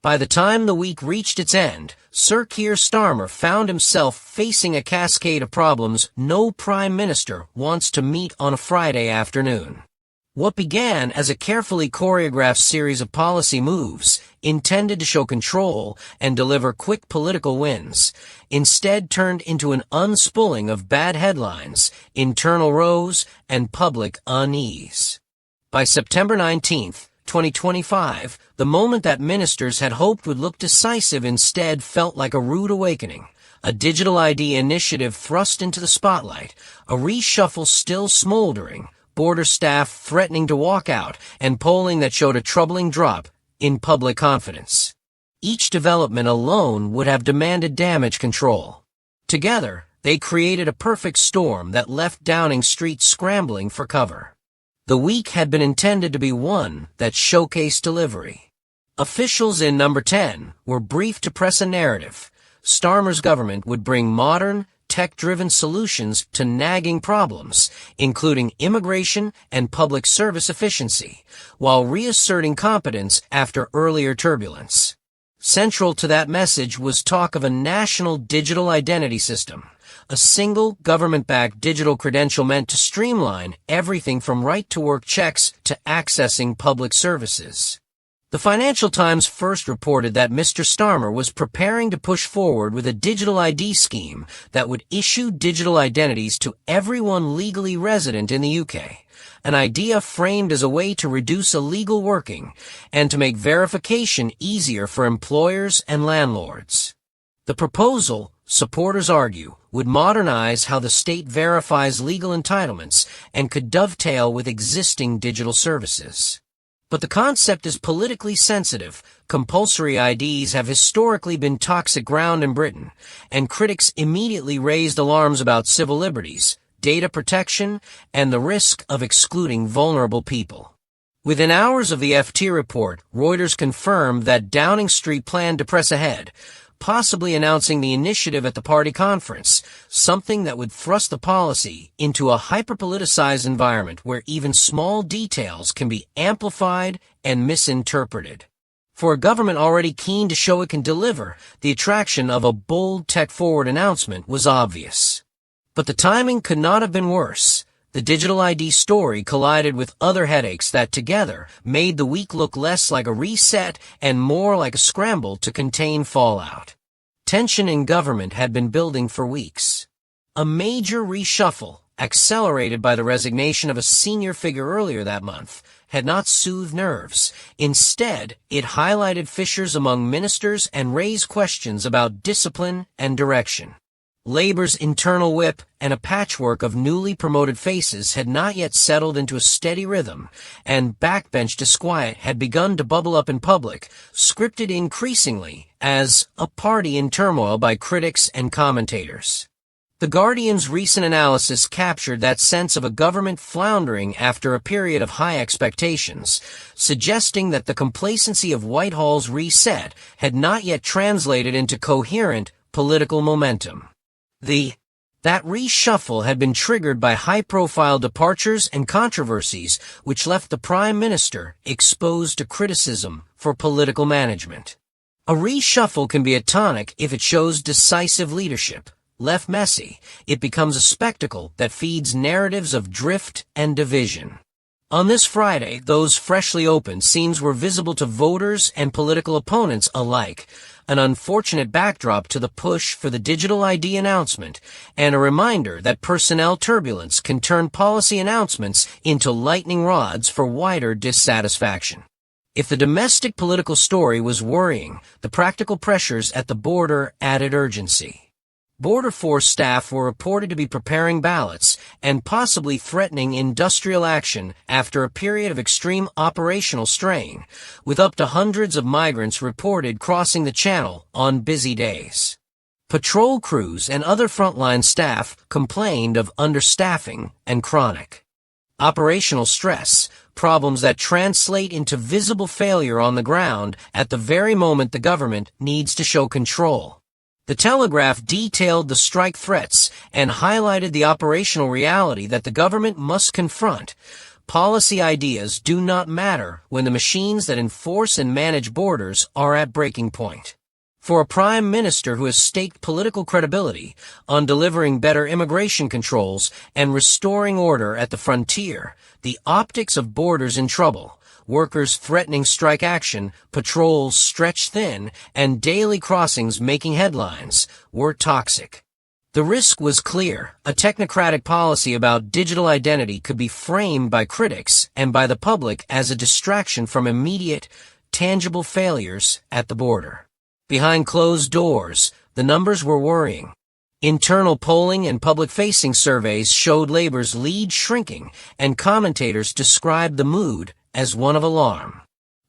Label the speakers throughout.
Speaker 1: By the time the week reached its end, Sir Keir Starmer found himself facing a cascade of problems no prime minister wants to meet on a Friday afternoon. What began as a carefully choreographed series of policy moves intended to show control and deliver quick political wins, instead turned into an unspooling of bad headlines, internal rows, and public unease. By September 19, 2025, the moment that ministers had hoped would look decisive instead felt like a rude awakening. A digital ID initiative thrust into the spotlight, a reshuffle still smoldering, border staff threatening to walk out, and polling that showed a troubling drop in public confidence. Each development alone would have demanded damage control. Together, they created a perfect storm that left Downing Street scrambling for cover. The week had been intended to be one that showcased delivery. Officials in Number 10 were briefed to press a narrative. Starmer's government would bring modern, tech-driven solutions to nagging problems, including immigration and public service efficiency, while reasserting competence after earlier turbulence. Central to that message was talk of a national digital identity system, a single government-backed digital credential meant to streamline everything from right-to-work checks to accessing public services. The Financial Times first reported that Mr. Starmer was preparing to push forward with a digital ID scheme that would issue digital identities to everyone legally resident in the UK, an idea framed as a way to reduce illegal working and to make verification easier for employers and landlords. The proposal, supporters argue, would modernize how the state verifies legal entitlements and could dovetail with existing digital services. But the concept is politically sensitive. Compulsory IDs have historically been toxic ground in Britain, and critics immediately raised alarms about civil liberties, data protection, and the risk of excluding vulnerable people. Within hours of the FT report, Reuters confirmed that Downing Street planned to press ahead, possibly announcing the initiative at the party conference, something that would thrust the policy into a hyper-politicized environment where even small details can be amplified and misinterpreted. For a government already keen to show it can deliver, the attraction of a bold tech-forward announcement was obvious. But the timing could not have been worse. The digital ID story collided with other headaches that together made the week look less like a reset and more like a scramble to contain fallout. Tension in government had been building for weeks. A major reshuffle, accelerated by the resignation of a senior figure earlier that month, had not soothed nerves. Instead, it highlighted fissures among ministers and raised questions about discipline and direction. Labour's internal whip and a patchwork of newly promoted faces had not yet settled into a steady rhythm, and backbench disquiet had begun to bubble up in public, scripted increasingly as a party in turmoil by critics and commentators. The Guardian's recent analysis captured that sense of a government floundering after a period of high expectations, suggesting that the complacency of Whitehall's reset had not yet translated into coherent political momentum. That reshuffle had been triggered by high-profile departures and controversies which left the Prime Minister exposed to criticism for political management. A reshuffle can be a tonic if it shows decisive leadership. Left messy, it becomes a spectacle that feeds narratives of drift and division. On this Friday, those freshly opened seams were visible to voters and political opponents alike, an unfortunate backdrop to the push for the digital ID announcement, and a reminder that personnel turbulence can turn policy announcements into lightning rods for wider dissatisfaction. If the domestic political story was worrying, the practical pressures at the border added urgency. Border Force staff were reported to be preparing ballots and possibly threatening industrial action after a period of extreme operational strain, with up to hundreds of migrants reported crossing the channel on busy days. Patrol crews and other frontline staff complained of understaffing and chronic operational stress, problems that translate into visible failure on the ground at the very moment the government needs to show control. The Telegraph detailed the strike threats and highlighted the operational reality that the government must confront. Policy ideas do not matter when the machines that enforce and manage borders are at breaking point. For a prime minister who has staked political credibility on delivering better immigration controls and restoring order at the frontier, the optics of borders in trouble, workers threatening strike action, patrols stretched thin, and daily crossings making headlines, were toxic. The risk was clear. A technocratic policy about digital identity could be framed by critics and by the public as a distraction from immediate, tangible failures at the border. Behind closed doors, the numbers were worrying. Internal polling and public-facing surveys showed Labor's lead shrinking, and commentators described the mood as one of alarm.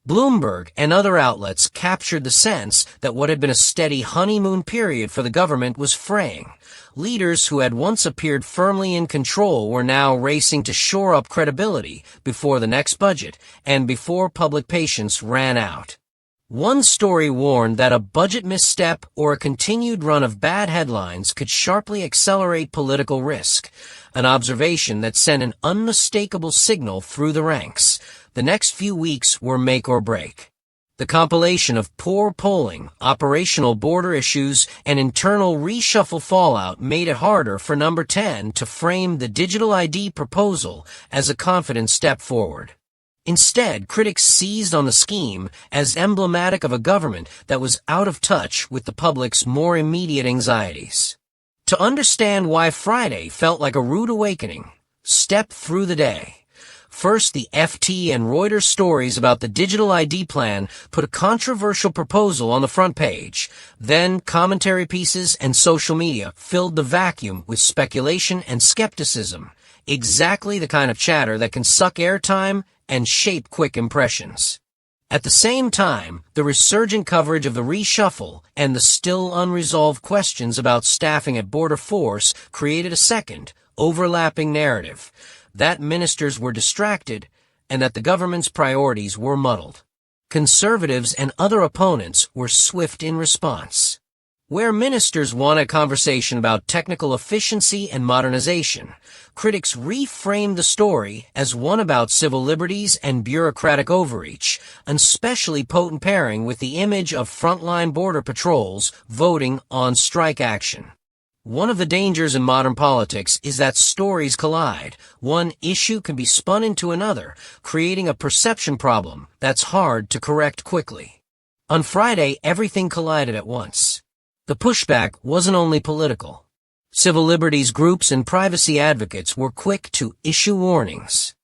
Speaker 1: Bloomberg and other outlets captured the sense that what had been a steady honeymoon period for the government was fraying. Leaders who had once appeared firmly in control were now racing to shore up credibility before the next budget and before public patience ran out. One story warned that a budget misstep or a continued run of bad headlines could sharply accelerate political risk, an observation that sent an unmistakable signal through the ranks. The next few weeks were make or break. The compilation of poor polling, operational border issues, and internal reshuffle fallout made it harder for Number 10 to frame the digital ID proposal as a confident step forward. Instead, critics seized on the scheme as emblematic of a government that was out of touch with the public's more immediate anxieties. To understand why Friday felt like a rude awakening, step through the day. First, the FT and Reuters stories about the digital ID plan put a controversial proposal on the front page. Then, commentary pieces and social media filled the vacuum with speculation and skepticism, exactly the kind of chatter that can suck airtime and shape quick impressions. At the same time, the resurgent coverage of the reshuffle and the still unresolved questions about staffing at Border Force created a second, overlapping narrative, that ministers were distracted and that the government's priorities were muddled. Conservatives and other opponents were swift in response. Where ministers want a conversation about technical efficiency and modernization, critics reframed the story as one about civil liberties and bureaucratic overreach, an especially potent pairing with the image of frontline border patrols voting on strike action. One of the dangers in modern politics is that stories collide. One issue can be spun into another, creating a perception problem that's hard to correct quickly. On Friday, everything collided at once. The pushback wasn't only political. Civil liberties groups and privacy advocates were quick to issue warnings.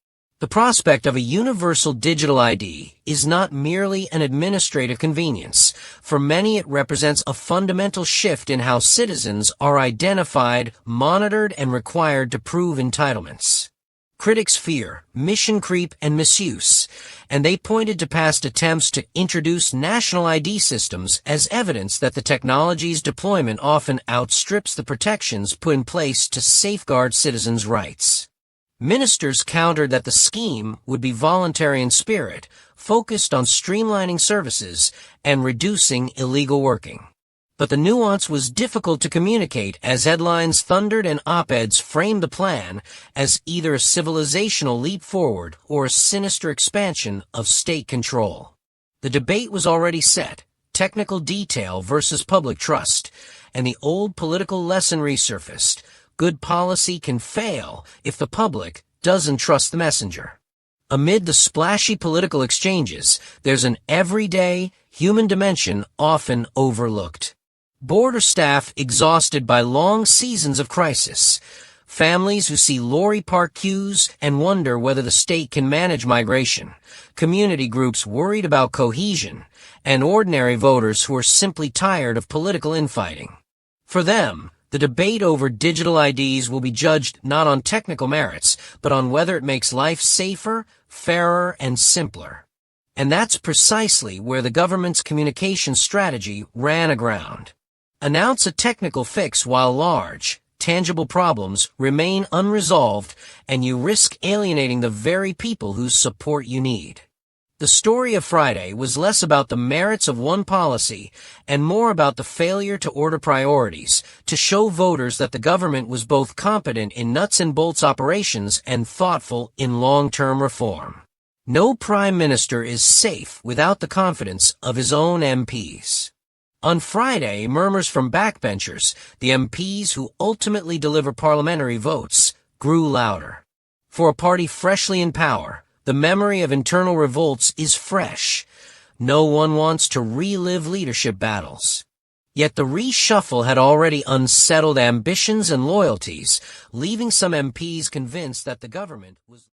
Speaker 1: The prospect of a universal digital ID is not merely an administrative convenience. For many, it represents a fundamental shift in how citizens are identified, monitored, and required to prove entitlements. Critics fear mission creep and misuse, and they pointed to past attempts to introduce national ID systems as evidence that the technology's deployment often outstrips the protections put in place to safeguard citizens' rights. Ministers countered that the scheme would be voluntary in spirit, focused on streamlining services and reducing illegal working. But the nuance was difficult to communicate as headlines thundered and op-eds framed the plan as either a civilizational leap forward or a sinister expansion of state control. The debate was already set, technical detail versus public trust, and the old political lesson resurfaced. Good policy can fail if the public doesn't trust the messenger. Amid the splashy political exchanges, there's an everyday, human dimension often overlooked. Border staff exhausted by long seasons of crisis, families who see lorry park queues and wonder whether the state can manage migration, community groups worried about cohesion, and ordinary voters who are simply tired of political infighting. For them, the debate over digital IDs will be judged not on technical merits, but on whether it makes life safer, fairer, and simpler. And that's precisely where the government's communication strategy ran aground. Announce a technical fix while large, tangible problems remain unresolved, and you risk alienating the very people whose support you need. The story of Friday was less about the merits of one policy and more about the failure to order priorities, to show voters that the government was both competent in nuts and bolts operations and thoughtful in long-term reform. No prime minister is safe without the confidence of his own MPs. On Friday, murmurs from backbenchers, the MPs who ultimately deliver parliamentary votes, grew louder. For a party freshly in power, the memory of internal revolts is fresh. No one wants to relive leadership battles. Yet the reshuffle had already unsettled ambitions and loyalties, leaving some MPs convinced that the government was